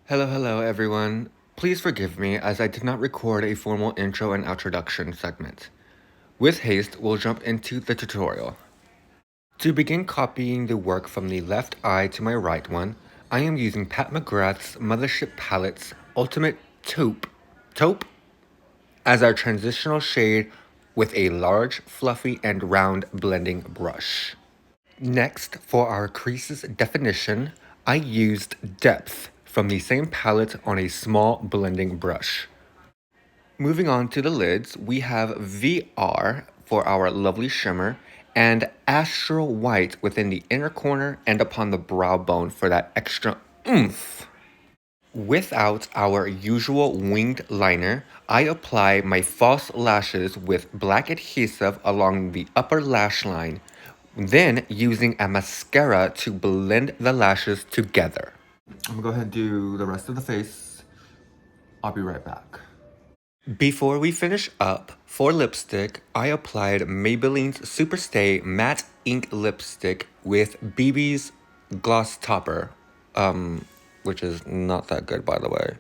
Hello everyone. Please forgive me as I did not record a formal intro and introduction segment. With haste, we'll jump into the tutorial. To begin copying the work from the left eye to my right one, I am using Pat McGrath's Mothership Palettes Ultimate Taupe as our transitional shade with a large, fluffy, and round blending brush. Next, for our creases definition, I used Depth from the same palette on a small blending brush. Moving on to the lids, we have VR for our lovely shimmer and Astral White within the inner corner and upon the brow bone for that extra oomph. Without our usual winged liner, I apply my false lashes with black adhesive along the upper lash line, then using a mascara to blend the lashes together. I'm gonna go ahead and do the rest of the face. I'll be right back. Before we finish up, for lipstick, I applied Maybelline's Superstay Matte Ink Lipstick with BB's Gloss Topper, which is not that good, by the way.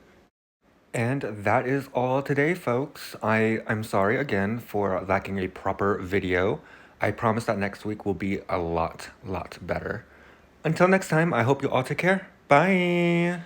And that is all today, folks. I'm sorry again for lacking a proper video. I promise that next week will be a lot better. Until next time, I hope you all take care. Bye!